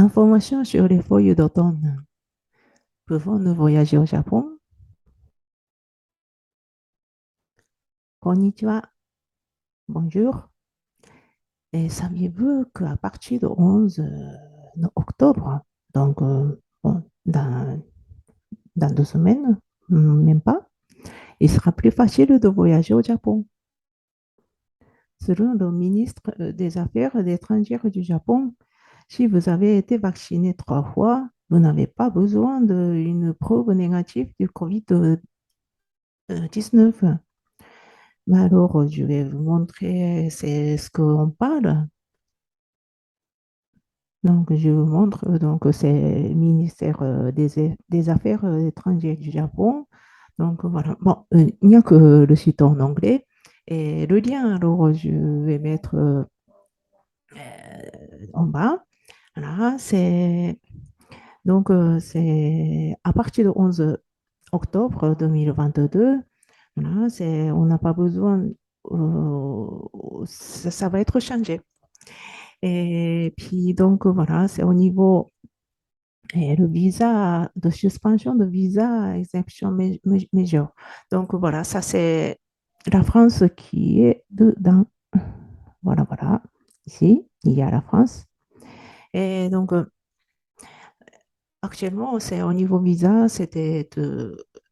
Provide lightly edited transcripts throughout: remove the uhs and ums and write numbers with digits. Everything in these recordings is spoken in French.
Informations sur les feuilles d'automne. Pouvons-nous voyager au Japon? Konnichiwa. Bonjour. Et saviez-vous qu'à partir du 11 octobre, donc bon, dans 2 semaines, même pas, il sera plus facile de voyager au Japon. Selon le ministre des Affaires étrangères du Japon, si vous avez été vacciné 3 fois, vous n'avez pas besoin d'une preuve négative du COVID-19. Mais alors, je vais vous montrer, c'est ce qu'on parle. Donc, je vous montre, donc, c'est le ministère des Affaires étrangères du Japon. Donc, voilà. Bon, il n'y a que le site en anglais. Et le lien, alors, je vais mettre en bas. Voilà, c'est à partir du 11 octobre 2022. Voilà, on n'a pas besoin, ça va être changé. Et puis, donc, voilà, c'est au niveau le visa, de suspension de visa, exemption majeure. Donc, voilà, ça, c'est la France qui est dedans. Voilà, voilà. Ici, il y a la France. Et donc, actuellement, c'est au niveau visa, c'était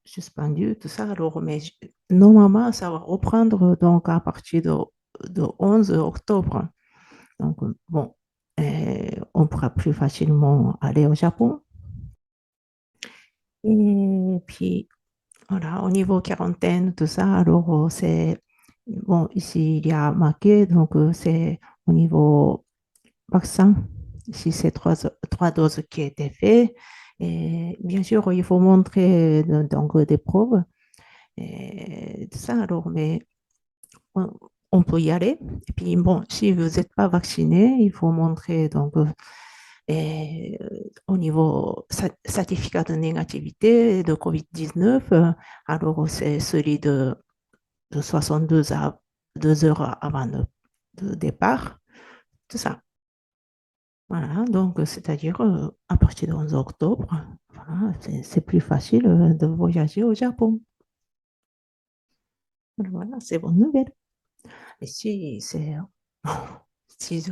suspendu, tout ça. Alors, mais normalement, ça va reprendre donc à partir de 11 octobre. Donc, bon, on pourra plus facilement aller au Japon. Et puis, voilà, au niveau quarantaine, tout ça, alors bon, ici, il y a marqué, donc c'est au niveau vaccin, si c'est trois doses qui ont été faites. Et bien sûr, il faut montrer donc, des preuves, et tout ça, alors, mais on, on peut y aller. Et puis, bon, si vous n'êtes pas vacciné, il faut montrer donc au niveau certificat de négativité de COVID-19, alors c'est celui de 62 à 2 heures avant le départ, tout ça. Voilà, donc c'est-à-dire à partir du 11 octobre, voilà, c'est plus facile de voyager au Japon. Voilà, c'est bonne nouvelle. Et si c'est si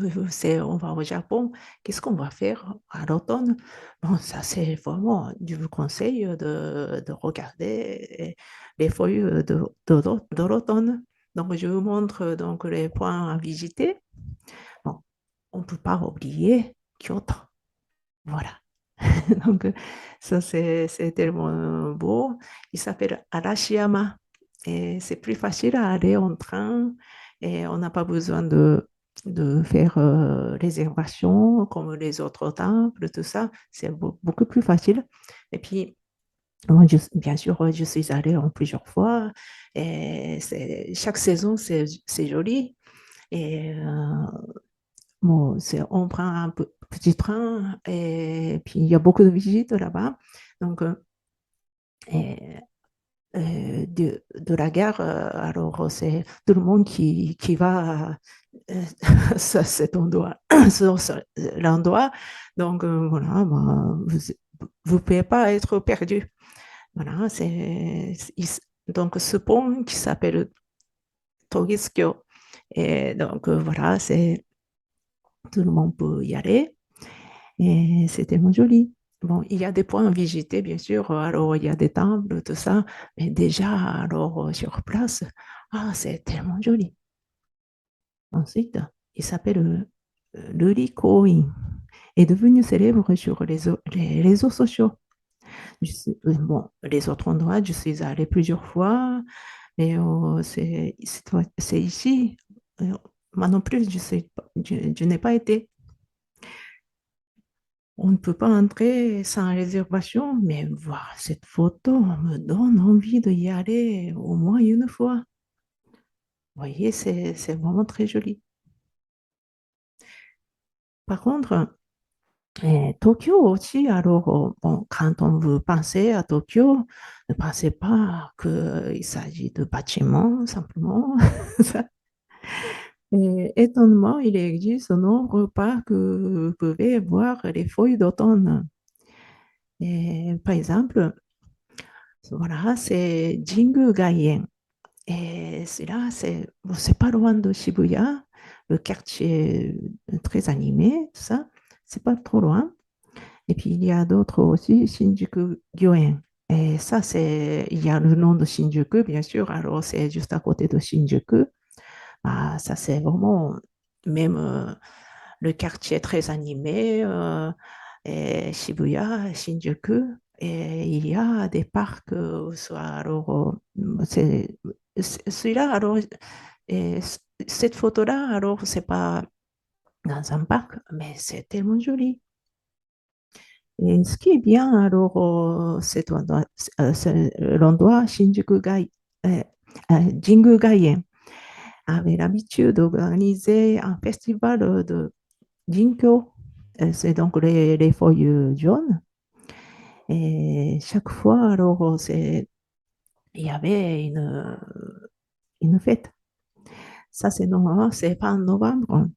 on va au Japon, qu'est-ce qu'on va faire à l'automne? Bon, ça, c'est vraiment, je vous conseille de regarder les feuilles de l'automne. Donc, je vous montre donc les points à visiter. Bon, on ne peut pas oublier Kyoto. Voilà. Donc, ça, c'est tellement beau. Il s'appelle Arashiyama. Et c'est plus facile à aller en train. Et on n'a pas besoin de faire réservation comme les autres temples, tout ça. C'est beaucoup plus facile. Et puis, moi, bien sûr, je suis allée en plusieurs fois. Et chaque saison, c'est joli. Et bon, on prend un petit train et puis il y a beaucoup de visites là-bas. Donc, et, de la gare, alors c'est tout le monde qui va à cet endroit, sur l'endroit. Donc, voilà, bah, vous ne pouvez pas être perdu. Voilà, donc ce pont qui s'appelle Togizkyo. Et donc, voilà, tout le monde peut y aller. Et c'est tellement joli. Bon, il y a des points à visiter, bien sûr. Alors, il y a des temples, tout ça. Mais déjà, alors, sur place, ah, c'est tellement joli. Ensuite, il s'appelle Lurikoin. Est devenu célèbre sur les réseaux sociaux. Bon, les autres endroits, je suis allée plusieurs fois, mais c'est ici. Moi non plus, je n'ai pas été. On ne peut pas entrer sans réservation, mais voir cette photo me donne envie d'y aller au moins une fois. Vous voyez, c'est vraiment très joli. Par contre, Tokyo aussi, alors, bon, quand on veut penser à Tokyo, ne pensez pas qu'il s'agit de bâtiments simplement. Et étonnamment, il existe de nombreux parcs que vous pouvez voir les feuilles d'automne. Et, par exemple, voilà, c'est Jingu Gaien. Et c'est là, bon, c'est pas loin de Shibuya, le quartier très animé, tout ça, c'est pas trop loin. Et puis il y a d'autres aussi, Shinjuku Gyoen. Et ça, il y a le nom de Shinjuku, bien sûr, alors c'est juste à côté de Shinjuku. Ah, ça, c'est vraiment, même le quartier très animé, et Shibuya, Shinjuku. Et il y a des parcs, soit, alors, celui-là, alors, et cette photo-là, alors, c'est pas dans un parc, mais c'est tellement joli. Et ce qui est bien, alors, c'est l'endroit euh, Jingu Gaien avait l'habitude d'organiser un festival de Jinkyo. C'est donc les feuilles jaunes. Et chaque fois, alors, il y avait une fête. Ça, c'est normalement, c'est pas en novembre.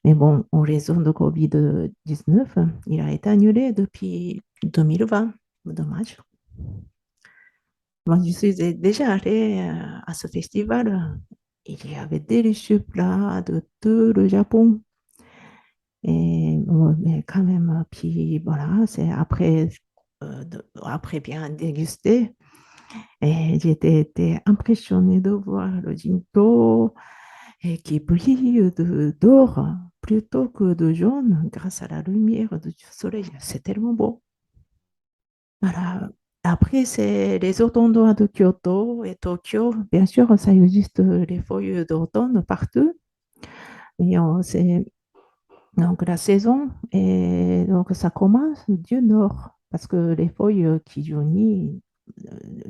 Mais bon, en raison de Covid-19, il a été annulé depuis 2020. Dommage. Moi, je suis déjà allée à ce festival. Il y avait délicieux plats de tout le Japon. Et bon, mais quand même, puis voilà, c'est après bien dégusté. Et j'étais été impressionnée de voir le Jinto et qui brille d'or plutôt que de jaune grâce à la lumière du soleil. C'est tellement beau. Voilà. Après, c'est les autres endroits de Kyoto et Tokyo. Bien sûr, ça existe les feuilles d'automne partout. Et donc la saison, et donc ça commence du nord parce que les feuilles qui jaunissent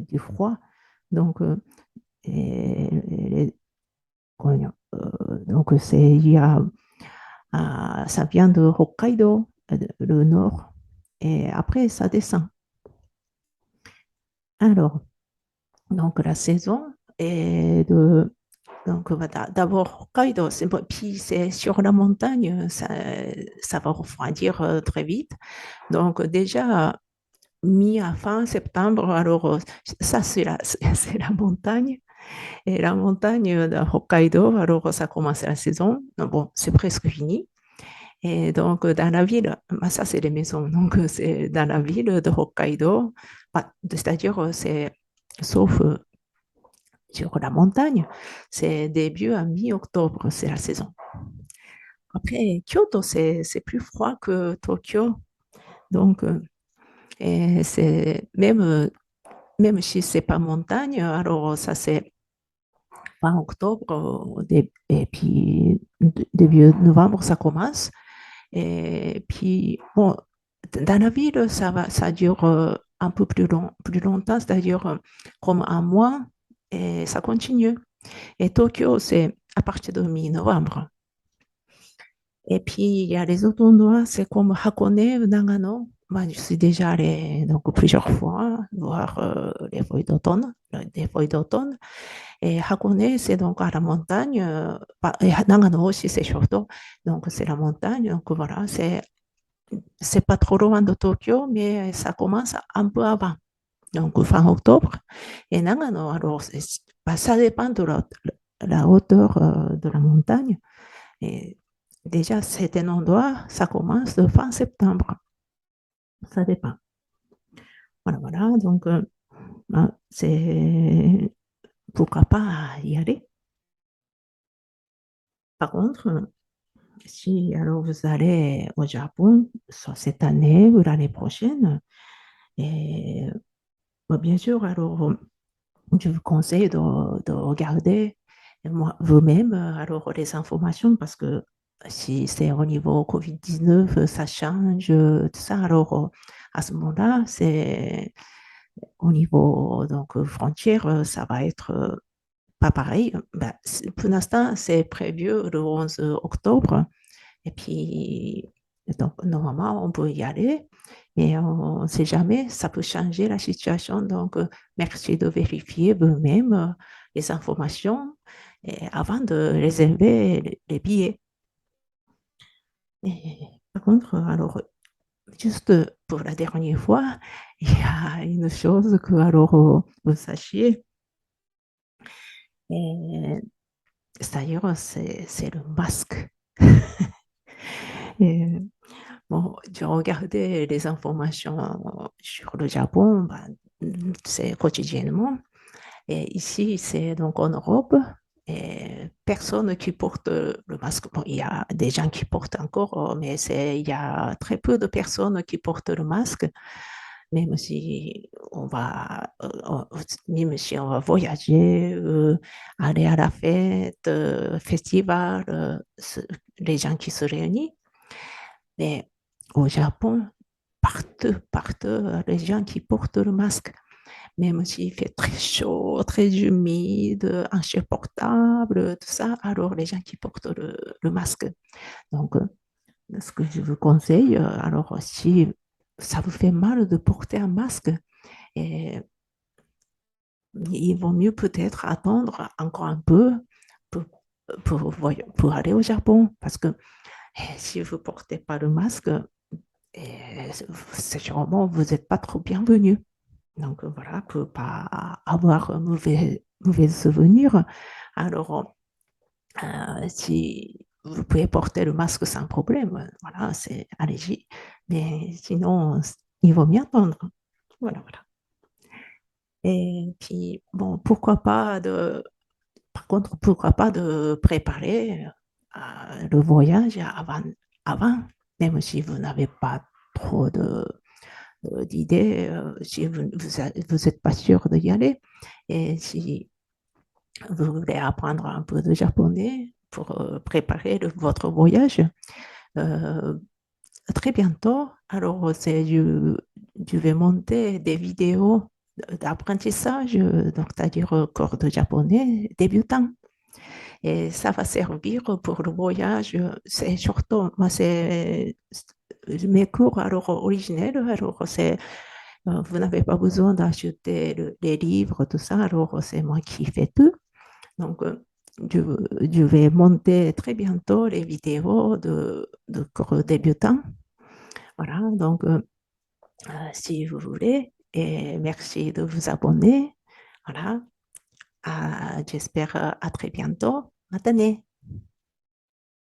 du froid. Donc, et donc ça vient de Hokkaido, le nord, et après ça descend. Alors, donc la saison est donc voilà, d'abord Hokkaido, puis c'est sur la montagne, ça va refroidir très vite. Donc déjà, mi à fin septembre, alors ça c'est la montagne. Et la montagne de Hokkaido, alors ça commence la saison. Bon, c'est presque fini. Et donc, dans la ville, ça c'est les maisons, donc c'est dans la ville de Hokkaido, c'est-à-dire, c'est sauf sur la montagne, c'est début à mi-octobre, c'est la saison. Après, Kyoto, c'est plus froid que Tokyo, donc, et c'est même si c'est pas montagne, alors ça c'est fin octobre, et puis début novembre, ça commence. Et puis, bon, dans la ville, ça dure un peu plus longtemps, c'est-à-dire comme un mois, et ça continue. Et Tokyo, c'est à partir de mi-novembre. Et puis, il y a les autres endroits, c'est comme Hakone, Nagano. Moi, je suis déjà allée donc, plusieurs fois voir les feuilles d'automne, des feuilles d'automne. Et Hakone, c'est donc à la montagne. Et Nagano aussi, c'est Shoto. Donc, c'est la montagne. Donc, voilà, c'est pas trop loin de Tokyo, mais ça commence un peu avant, donc fin octobre. Et Nagano, alors, ça dépend de la hauteur de la montagne. Et déjà, c'est un endroit, ça commence de fin septembre. Ça dépend. Voilà, voilà. Donc, c'est pourquoi pas y aller. Par contre, si alors vous allez au Japon, soit cette année ou l'année prochaine, et bien sûr, alors je vous conseille de regarder vous-même alors les informations parce que si c'est au niveau Covid-19, ça change, tout ça. Alors à ce moment-là, c'est au niveau donc frontière, ça va être pas pareil. Ben, pour l'instant, c'est prévu le 11 octobre. Et puis, donc, normalement, on peut y aller, mais on ne sait jamais, ça peut changer la situation. Donc, merci de vérifier vous-même les informations. et avant de réserver les billets. Et par contre, alors, juste pour la dernière fois, il y a une chose que alors, vous sachiez, et c'est-à-dire c'est le masque. Et bon, j'ai regardé les informations sur le Japon, ben, c'est quotidiennement. Et ici, c'est donc en Europe, et personne qui porte le masque. Bon, il y a des gens qui portent encore, mais il y a très peu de personnes qui portent le masque. Même si on va, même si on va voyager, aller à la fête, festival, les gens qui se réunissent. Mais au Japon, partout, les gens qui portent le masque, même s'il fait très chaud, très humide, insupportable, tout ça, alors les gens qui portent le masque. Donc, ce que je vous conseille, alors si ça vous fait mal de porter un masque, et il vaut mieux peut-être attendre encore un peu pour, pour aller au Japon, parce que si vous ne portez pas le masque, c'est sûrement vous n'êtes pas trop bienvenu. Donc voilà, pour ne pas avoir un mauvais souvenir. Alors, si vous pouvez porter le masque sans problème, voilà, c'est allez-y. Mais sinon, il vaut mieux attendre. Voilà, voilà. Et puis, bon, par contre, pourquoi pas de préparer le voyage avant, même si vous n'avez pas trop d'idées, si vous êtes pas sûr d'y aller. Et si vous voulez apprendre un peu de japonais pour préparer votre voyage, euh, très bientôt, alors je vais monter des vidéos d'apprentissage, donc c'est-à-dire cours de japonais débutant. Et ça va servir pour le voyage. C'est surtout, moi, c'est mes cours alors originels. Alors, vous n'avez pas besoin d'acheter les livres, tout ça. Alors, c'est moi qui fais tout. Donc, je, je vais monter très bientôt les vidéos de cours débutants. Voilà, donc, si vous voulez, et merci de vous abonner. Voilà, j'espère à très bientôt. Matane.